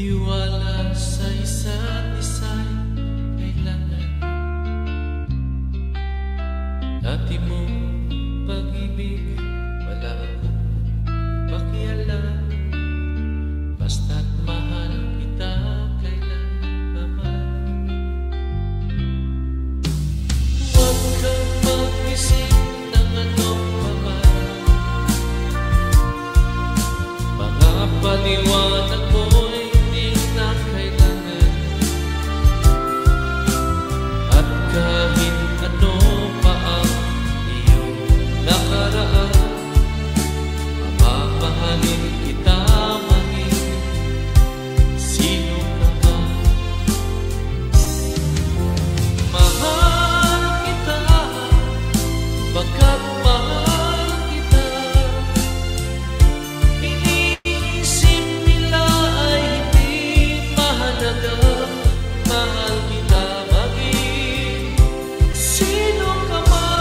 Tiwala sa isa't isa'y kailangan. Dati mong pag-ibig, wala akong pakialam. Basta't mahal kita kailanman. Huwag kang mag-isip ng anong paman. Mga paliwanag mo'y di na kailangan. At kahit ano pa ang iyong nakaraan, mamahalin kita maging sino ka man. Mahal kita, baga't mahal kita. Iniisip nila ay hindi mahalaga. Mahal kita maging sino ka man.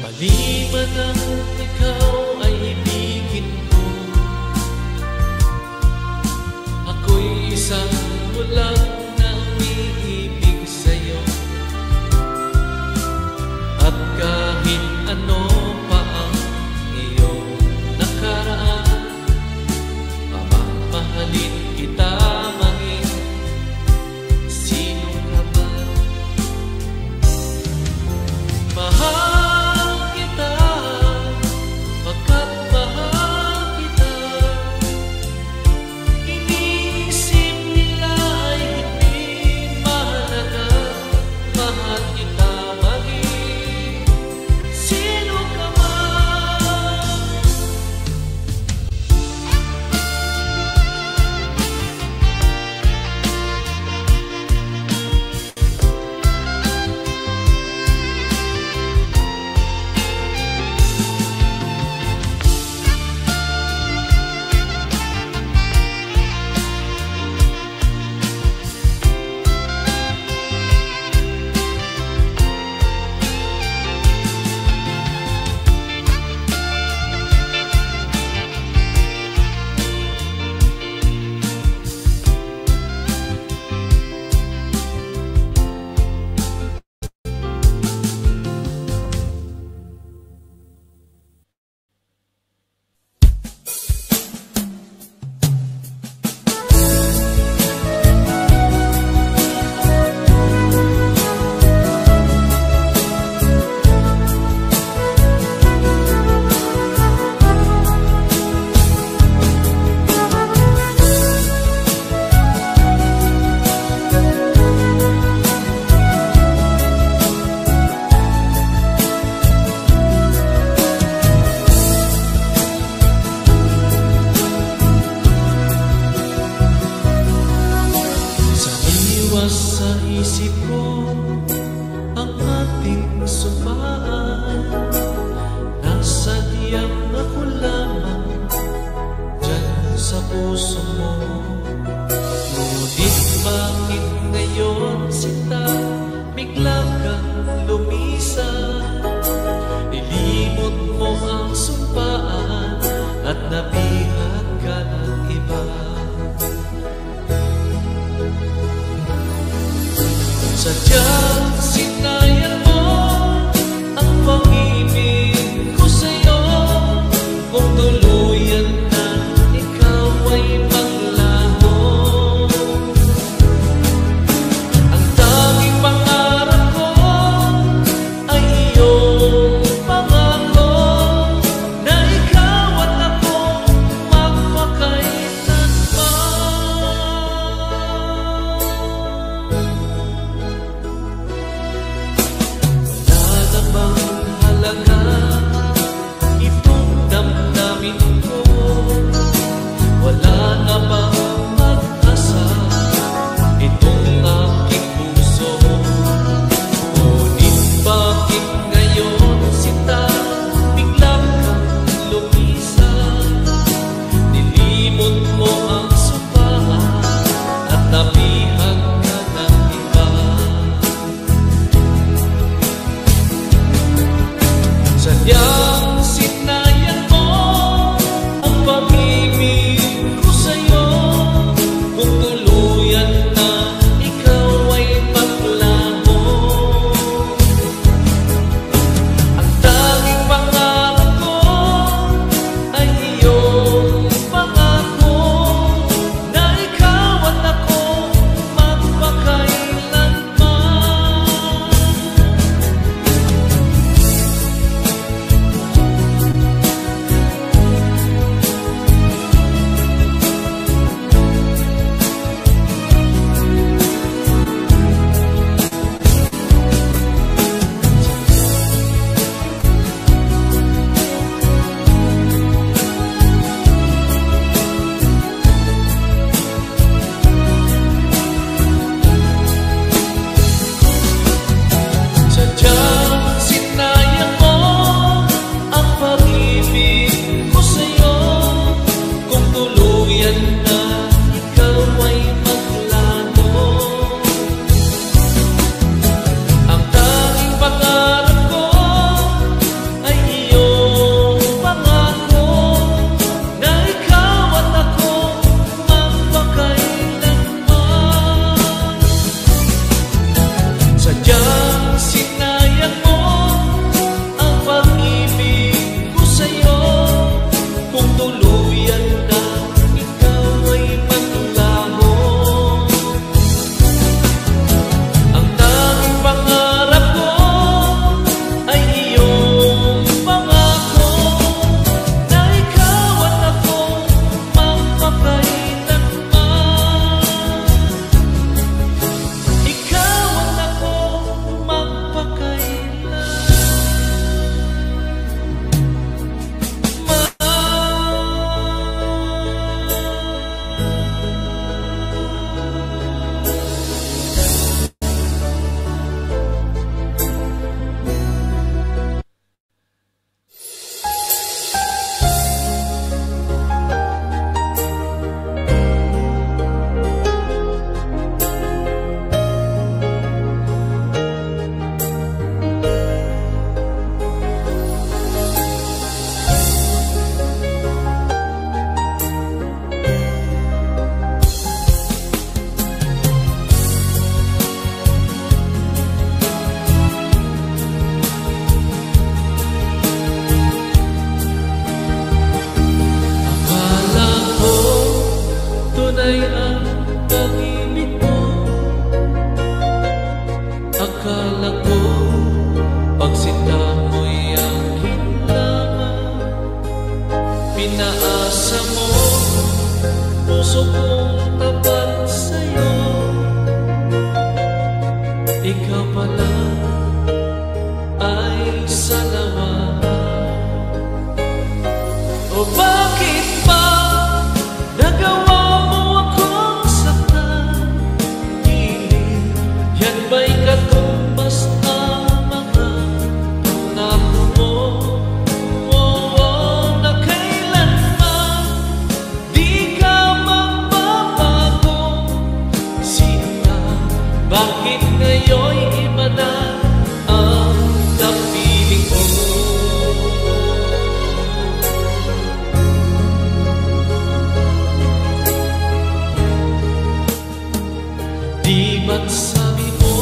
Maliban ang ikaw ay ibigin ko, ako'y isang bulag na umiibig sa'yo. At kahit ano pa ang iyong nakaraan, mamahalin kita maging sino ka man. Mahal kita, baga't mahal kita. Iniisip nila ay hindi mahalaga. Mahal kita maging sino ka man. Sa isip ko ang ating sumpaan, nasa diyang ako lamang dyan sa puso mo. Ngunit bakit ngayon sinta bigla kang lumisan? Nilimot mo ang sumpaan at nabihat ka ng iba. Sadyang sinayang mo ang pag-ibig ko sa'yo. Kung tuluyan na ikaw ay maglaho, ang tanging pangarap ko ay iyong pangako na ikaw at ako wala na bang puso kong tapat sa'yo. Ikaw pala ay salawa. O bakit ba nagawa mo akong saktan? Hiling, yan ba'y katumbas na mga pangako mo? Oo, na kailanman di ka magbabago. Sino ka? Bakit ngayon'y iba na ang kapiling mo? Di ba't sabi mo,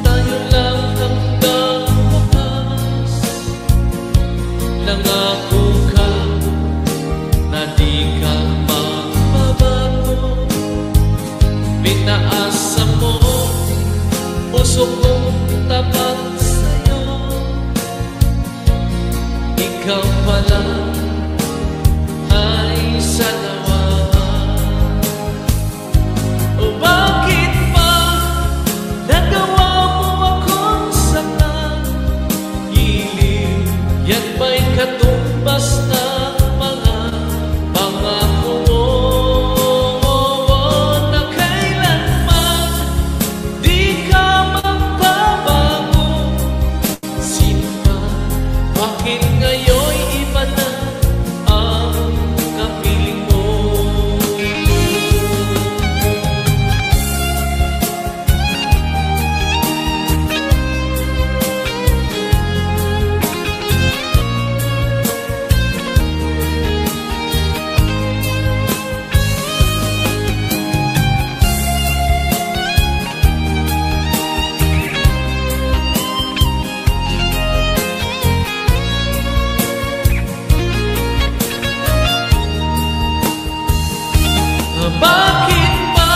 tayo lang hanggang wakas? Nangako ka na di ka magbabago. Pinaasa mo, puso kong tapat sa'yo. Ikaw pala ay salawa. O bakit ba nagawa mo akong saktan? Hiling, yan ba'y katumbas na mga pangako mo? Na kailanman di ka magbabago. Sino ka? Bakit ngayon'y iba na ang kapiling mo? Bakit ba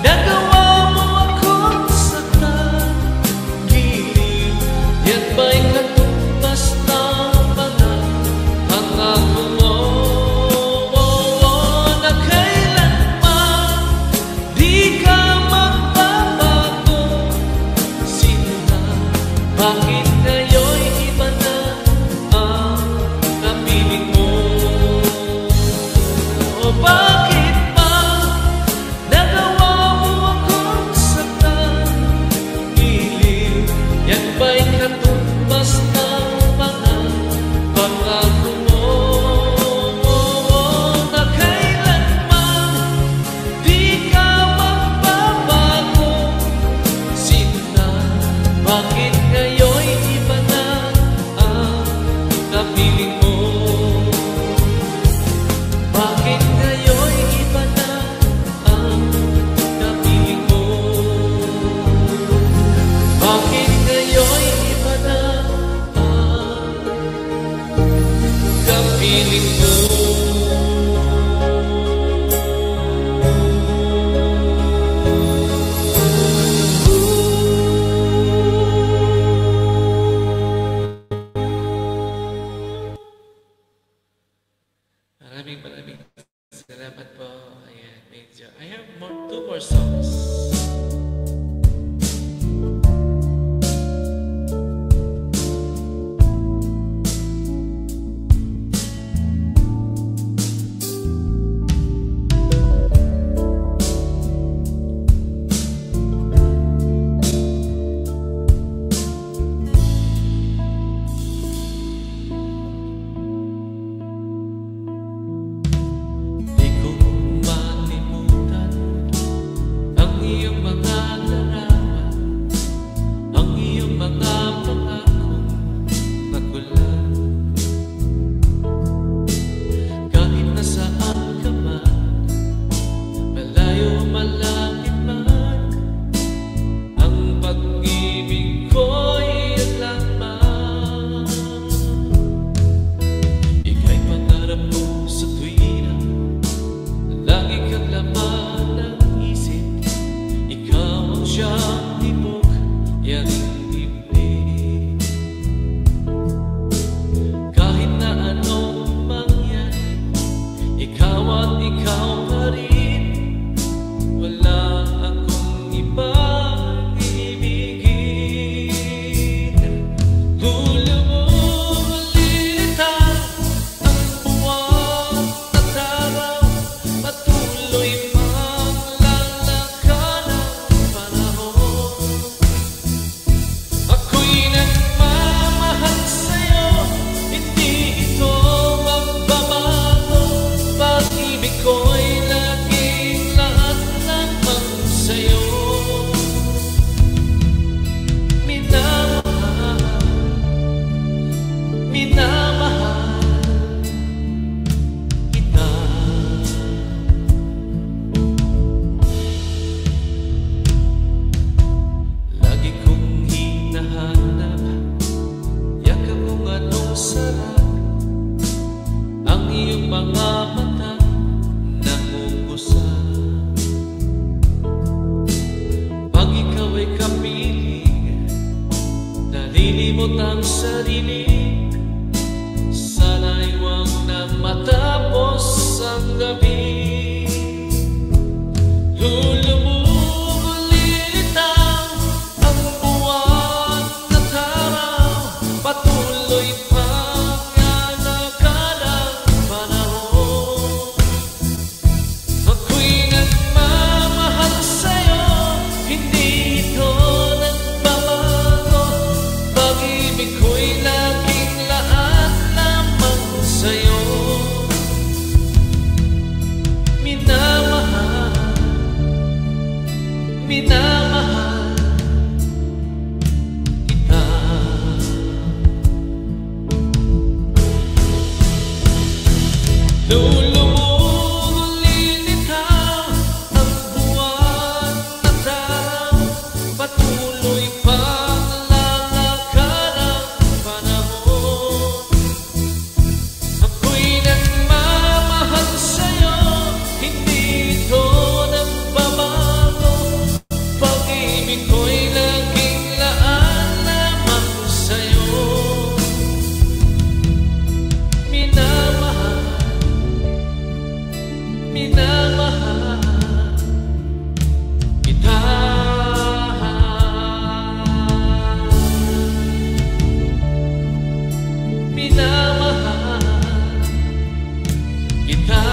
nagawa mo akong saktan? Hiling, yan ba'y katumbas na mga pangako mo? Na kailanman di ka magbabago. Sino na? Bakit ngayon'y iba na ang kapiling mo? O bakit ba nagawa mo akong saktan? Hiling, yan ba'y katumbas na mga pangako mo? Na kailanman di ka magbabago. Sino na? Bakit ngayon'y iba na ang kapiling mo? Bakit ngayon'y iba na ang kapiling mo? Bakit ngayon'y iba na ang kapiling mo? Maraming salamat po. Ayan, medyo. I have two more songs. Di ko malimutan ikaw at ikaw pa rin. Wala akong ibang ibigin. Dulo mo malilitaw ang buwan at araw, patuloy pang lalakad ang panahon. Ako'y nagmamahal sa'yo, hindi ito magbabago. Pag-ibig ko'y laging lahat lamang sa'yo. Minamahal, minamahal kita. Lagi kong hinahanap yakap mong anong sarap, ang iyong mga mata nangungusap. Pag ikaw ay kapiling, nalilimot ang sarili. Sana'y huwag na matapos ang gabi. Dulo mo malilitaw ang buwan at araw, patuloy pang lalakad ang panahon. Ako'y nagmamahal sa'yo, hindi ito nagbabago. Pag-ibig ko'y laging lahat lamang sa'yo. Minamahal, minamahal kita. Dulo mo lilitaw ang buwan at araw, patuloy pang lalakad ang panahon. Ako'y nagmamahal sa'yo, hindi ito nagbabago. Pag-ibig ko'y laging laan lamang sa'yo. Minamahal, minamahal kita. Minamahal kita.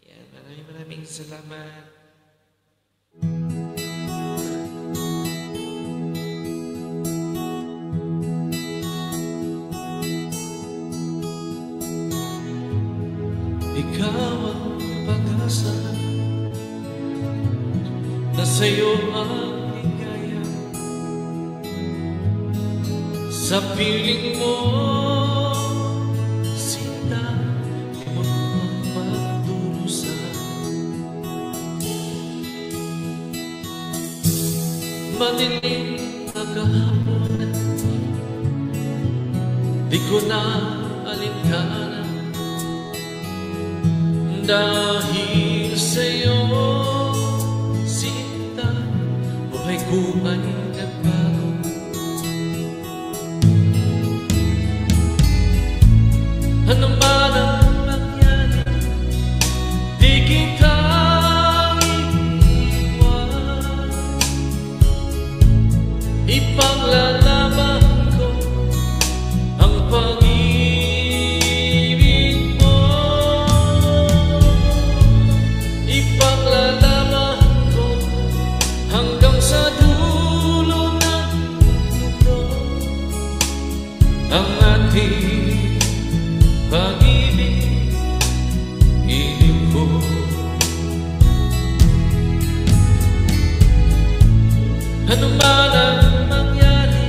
Yan, maraming salamat. Ikaw ang pag-asa, na sa'yo ang ligaya. Sa piling mo, sinta, huwag kang magdurusa. Madilim na kahapon, di ko na alinganan. Dahil sa'yo, sinta, buhay ko ay nagbago. Ano man ang mangyari, di kita iiwan. Ipaglalaban ko ang pag-ibig mo. Ipaglalaban ko hanggang sa dulo ng mundo ang ating pag-ibig, ibig ko. Ano man ang mangyari,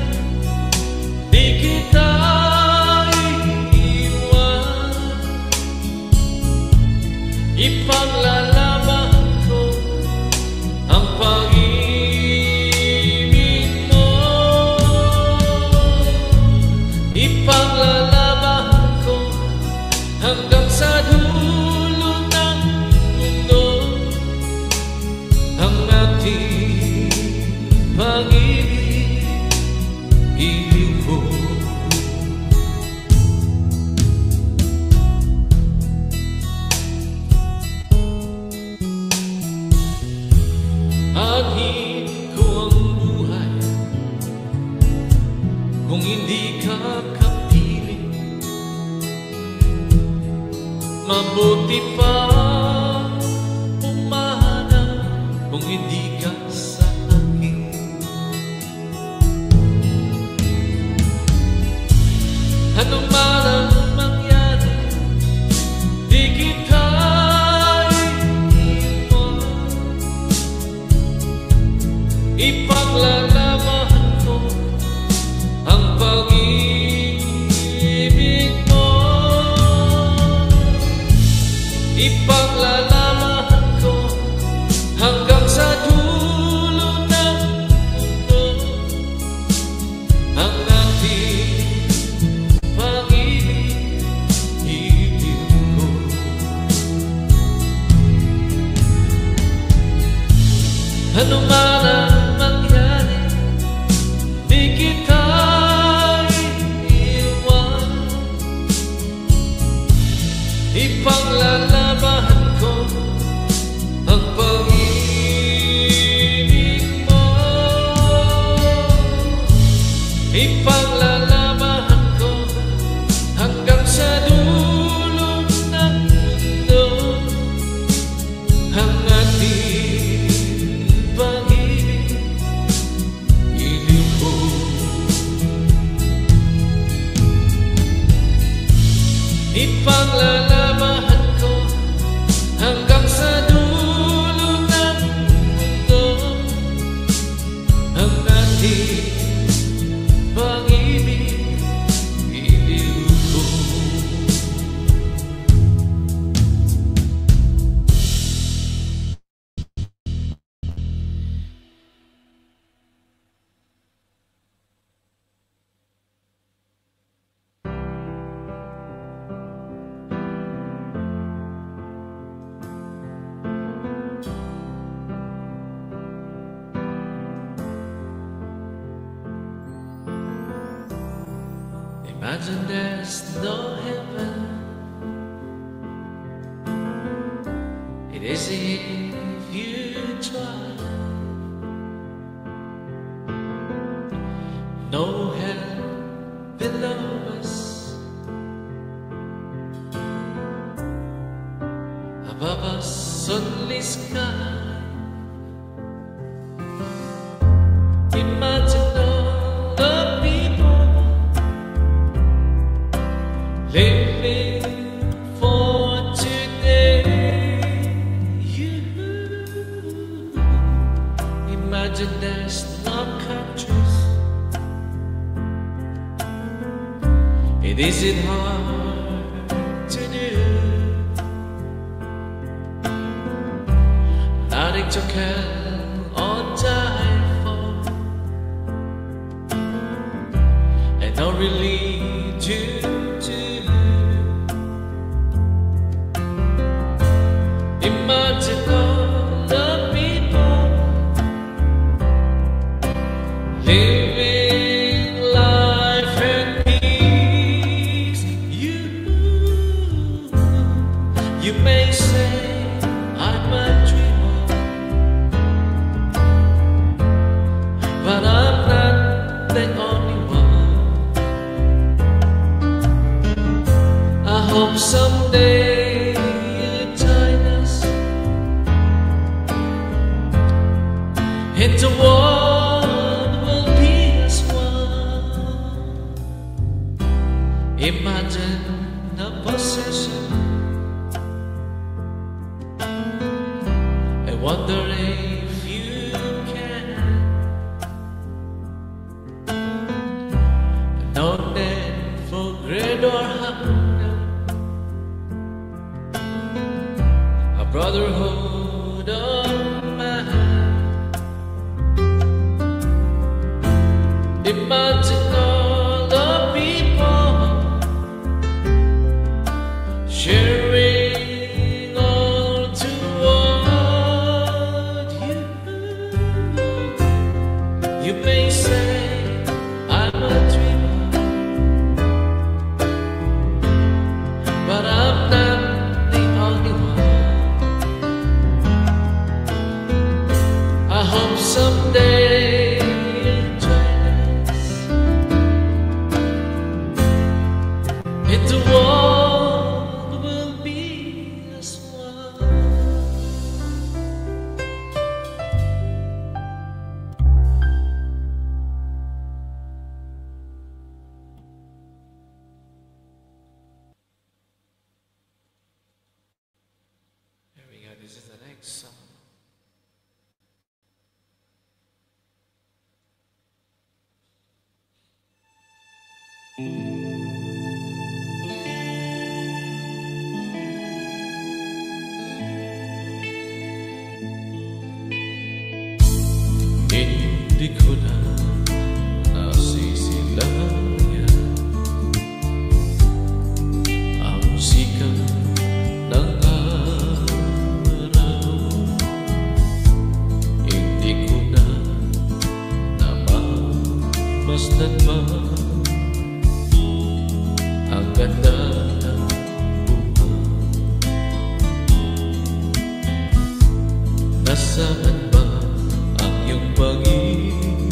di kita iiwan. Ipaglalaban ko ang pag-ibig mo. Ipaglalaban ko hanggang sa dulo ng mundo ang ating pag-ibig. iliw ko. Anhin ko ang buhay kung hindi ka kapiling. Mabuti pa umana kung hindi ka sa akin. Ano man ang mangyari, di kita iiwan. Ipaglalaban ko ang pag-ibig mo. Ipaglalaban ko hanggang sa dulo ng mundo ang ating pag-ibig, iliw ko. Ano man ang mangyari, di kita iiwan. Ipaglalaban ko ang pag-ibig mo. Ipaglalaban ko hanggang sa dulo ng mundo ang ating pag-ibig, iliw ko. Ipaglalaban ko hanggang sa dulo ng mundo ang ating pag-ibig, iliw ko. Imagine there's no heaven. It is if you try. No hell below us, above us only sky. Imagine all the people living for today. You imagine there's no countries. It isn't hard to do. Nothing to kill or die for, and no religion to. Imagine all the people living life in peace. You may say I'm a dreamer, but I'm not the only one. I hope someday you join us into one will be as one. Imagine a possession. I wonder if you can. No need for greed or hunger, a brotherhood of man. Imagine all the people sharing all toward you. You may say I'm a Hindi ko na nasisilayan ang sikat ng araw. Hindi ko na namasdan pa ang ganda ng buhay. Nasaan ba ang iyong pag-ibig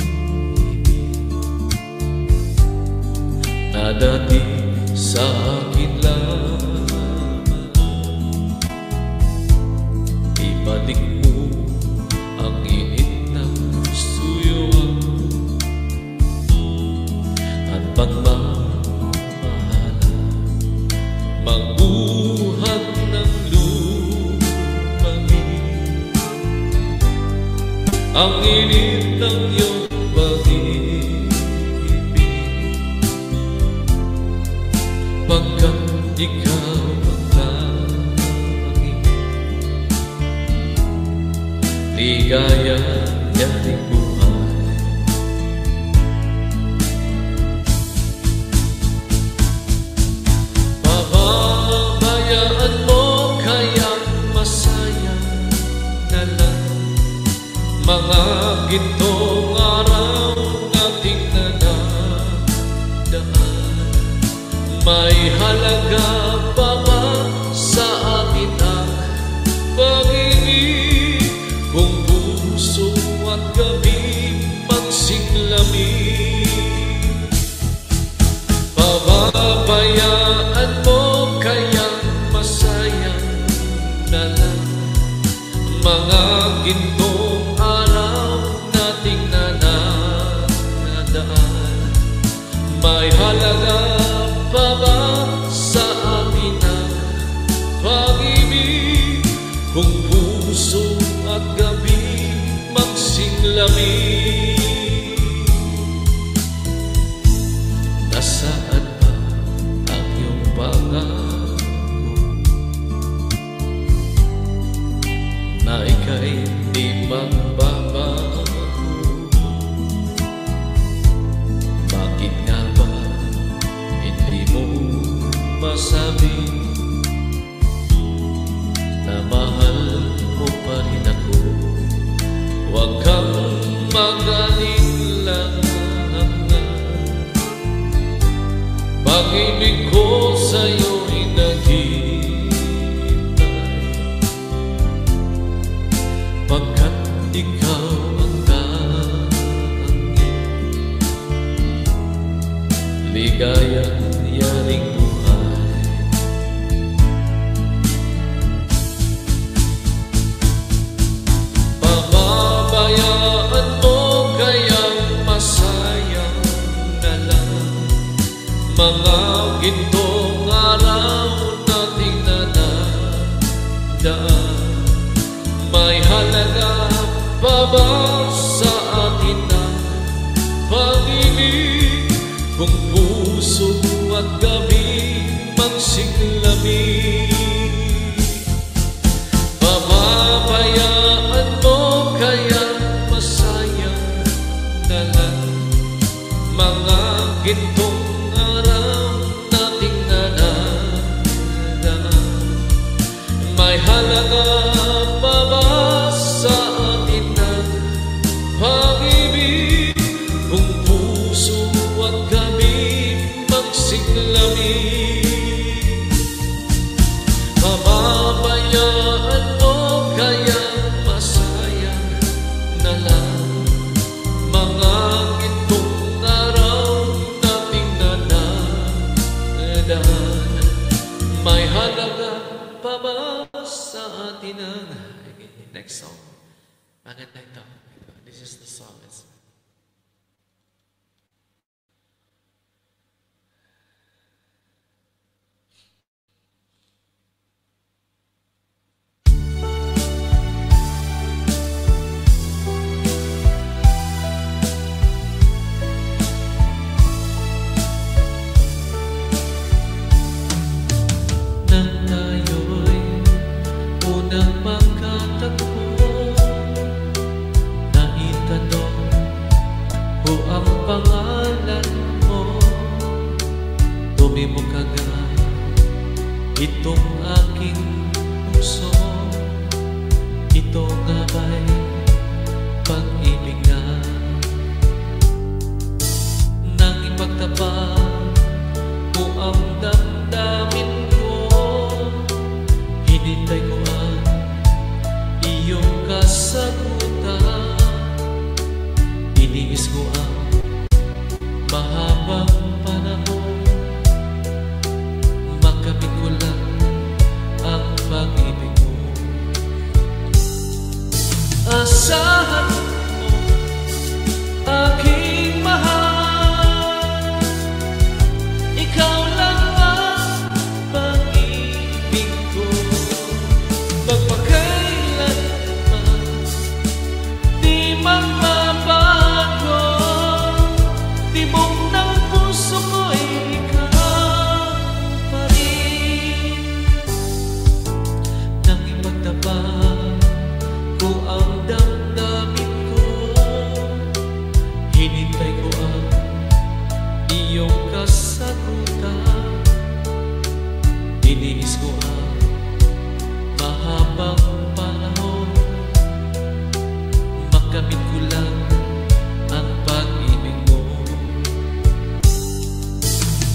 na dati sa akin lamang? Ibalik mo ang init ng suyuan at pagmamahala, magbuhat ng lumangit ang init ng iyong pag-ibig, pagkat ikaw ang tanging ligaya yating buhay. Pababayaan mo kayang masaya na lang mga gintong araw nating nadadaan. May halaga pa ba sa atin ang pag-ibig kung puso at gabi magsiglamig? Pababayaan mo kayang masayang na lang mga gintong araw nating nadadaan. May halaga pa ba sa atin ang pag-ibig kung puso at gabi magsiglamig? Nasaan ba ang iyong pangako na ika'y di magbabago? Bakit nga ba hindi mo masabi na mahal mo pa rin ako? Huwag kang mag-alala, pag-ibig ko sa'yo'y naghihintay, pagkat ikaw ang tanging ligayang yaring buhay. Pababayaan mo kayang masayang na lang mga gintong araw nating nadadaan. May halaga pa ba sa atin ang pag-ibig kung puso at gabi magsiglamig? Pababayaan mo kayang masayang na lang mga gintong araw nating nadadaan. May halaga pa ba sa atin ang pag-ibig kung puso at gabi magsiglamig? Pababayaan mo kayang masayang na lang mga gintong araw nating nadadaan. May halaga pa ba sa atin Tumibok ka nga itong aking puso. Ito nga ba'y pag-ibig na nang ipagtabang ko ang damdamin ko? Hinintay ko ang iyong kasagutan. Iniis ko ang mahabang panahon. Makamit ko lang ang pag-ibig mo. Asahan mo, aking mahal, ikaw lang ang pag-ibig ko. Magpakailanman di magbabago, tibok ng puso ko'y ikaw pa rin. Nang ipagtabang ko ang damdamin ko, hinintay ko ang iyong kasagutan. Iniis ko ang mahabang panahon. Makamit ko lang ang pag-ibig mo.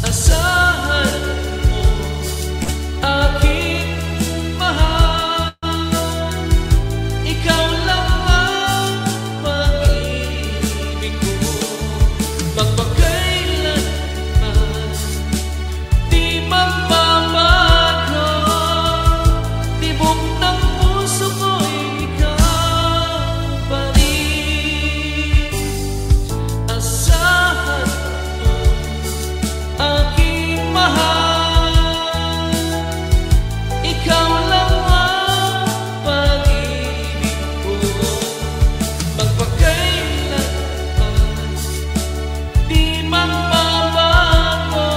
Asahan mo, aking mahal, ikaw lang ang pag-ibig ko. Magpakailanman di magbabago, tibok ng puso ko'y ikaw pa rin. Asahan mo, aking mahal, ikaw lang ang pag-ibig ko. Magpakailanman di magbabago,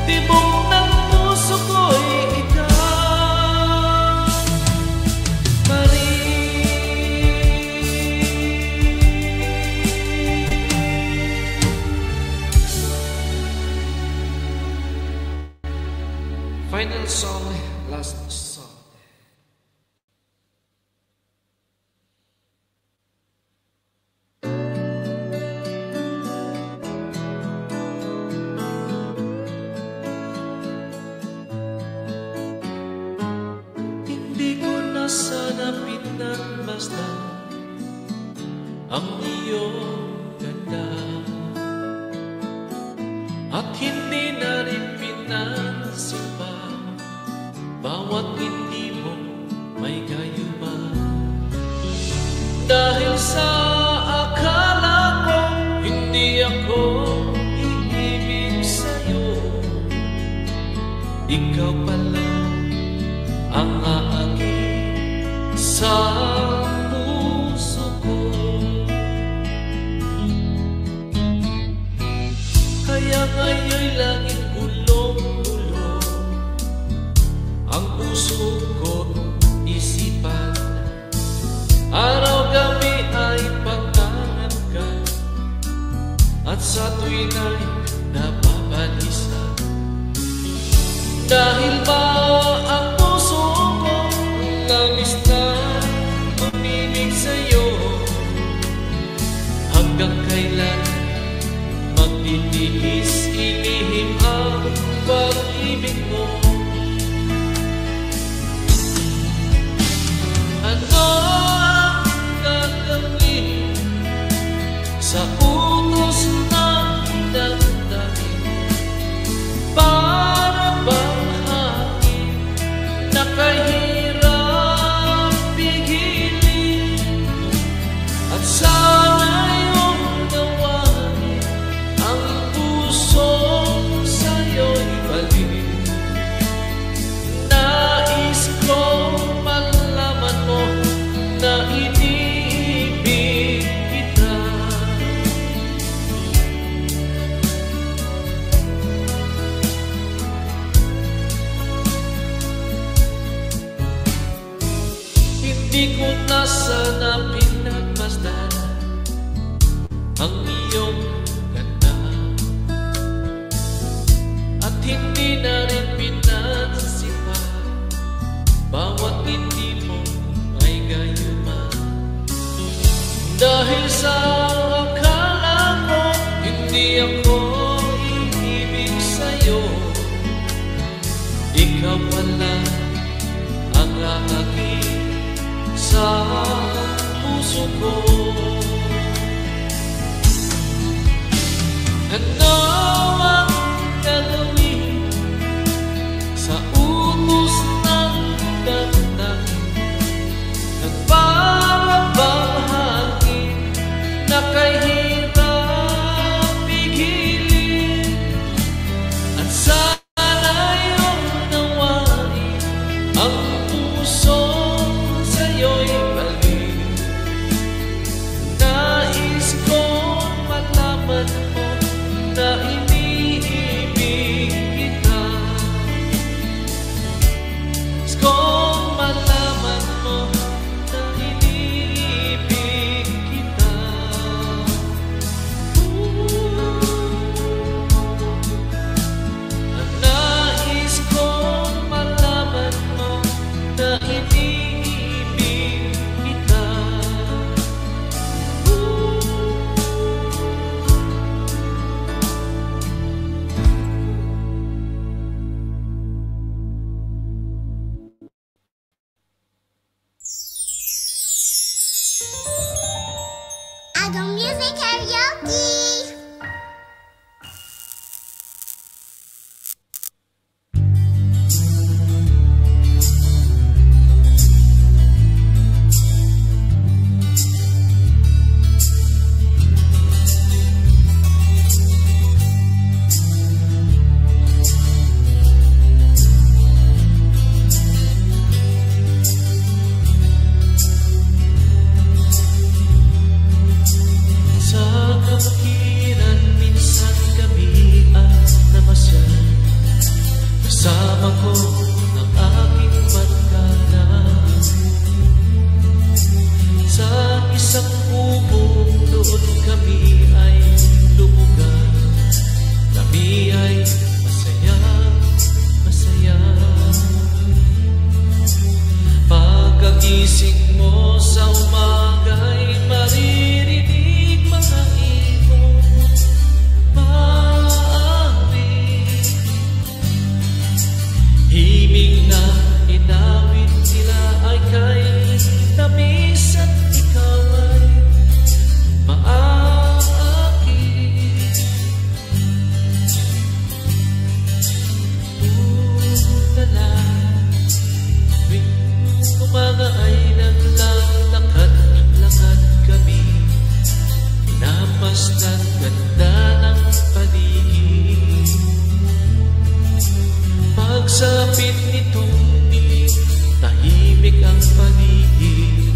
tibok ng puso ko'y ikaw pa rin. Final song, last song. Hindi ko na sana pinagmasdan ang iyong ganda, at hindi na rin pinansin pa bawat ngiti mo may gayuma. Dahil sa akala ko hindi ako iibig sa'yo, ikaw pala ang aagin sa puso ko. Kaya ngayon'y laging gulong-gulo ang puso ko't isipan. Araw-gabi ay pagtangan ka, at sa tuwin ay napabalisa. Dahil ba ang puso ko labis na umibig sa'yo, hanggang kailan magtitiis ilihim ang pag-ibig mo? Ano ang gagawin sa utos ng damdamin? Para bang hangin na kahirap pigilin, at sana'y unawain ang puso sa'yo'y balik. Nais kong malaman mo na iniibig kita. Hindi ko na sana pinagmasdan ang iyong ganda, Dahil sa akala mo hindi ako iibig sa'yo, ikaw pala ang aking sa puso ko. Ano ang gagawin sa utos ng damdamin? Nagbabahagi na kay hirap pigilin, at sana'y unawain ang puso sa'yo'y balik. Nais kong malaman mo na iniibig kita. Nais kong malaman mo na iniibig kita. Nais kong malaman mo na iniibig kita. Adult Music Karaoke. Sa kapagiran minsan kami at namasyan, kasama ko ang aking barkada. Sa isang bubong doon kami ay lumugan, kami ay masaya, masaya. Pagkagising mo sa umaga'y maririnig mga ibon maawit, himig na inawit nila ay kay tamis at ikaw ay maakit. Tulala tuwing umaga ay naglalakad-lakad kami, pinamasdan ganda ng paligid. Pagsapit nitong dilim, tahimik ang paligid,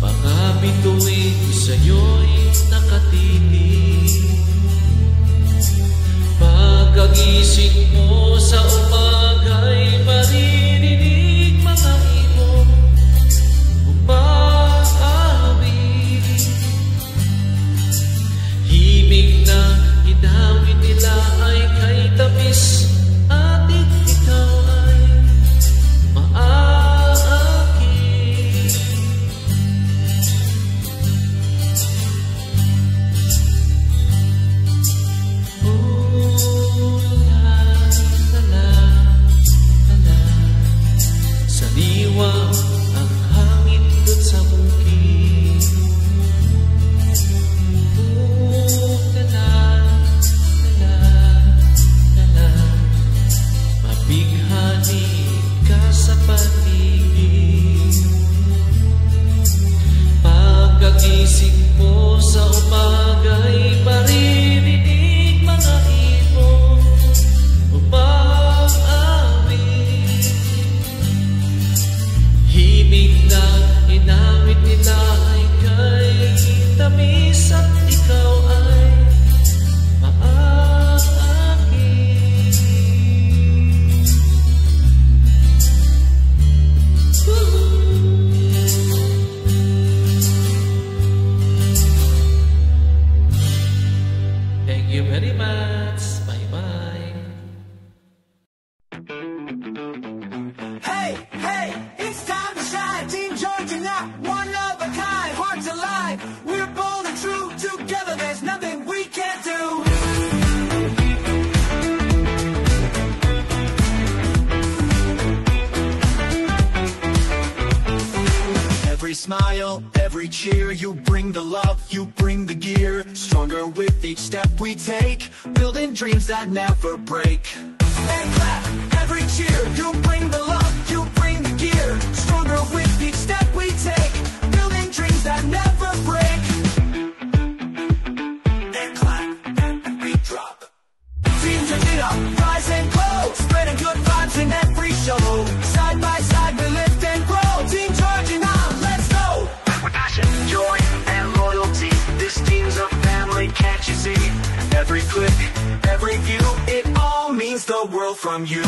mga bituin sa'yo'y nakatitig. Pagkagising mo sa umaga'y maririnig mga ibon umaawit, himig na inawit nila ay kay tamis at ikaw ay maakit. Saliwa ang hangin doon sa bukid. Mabighani ka sa paligid. Pagkagising mo sa umaga'y maririnig mga ibon umaawit, himig na inawit nila ay kay tamis at ikaw ay maakit. Thank you very much. Bye-bye. Hey, hey, it's time to shine. Team Georgia, not one of a kind. Hearts alive, we're bold smile, every cheer. You bring the love, you bring the gear. Stronger with each step we take, building dreams that never break. And clap, every cheer. You bring the love, you bring the gear. Stronger with each step we take, building dreams that never break. And clap, and we drop. Teams are lit up, rise and glow, spreading good vibes in every show. Side by side we lift and grow, team charging on, let's go. With passion, joy, and loyalty, this team's a family, can't you see? Every click, every view, it all means the world from you.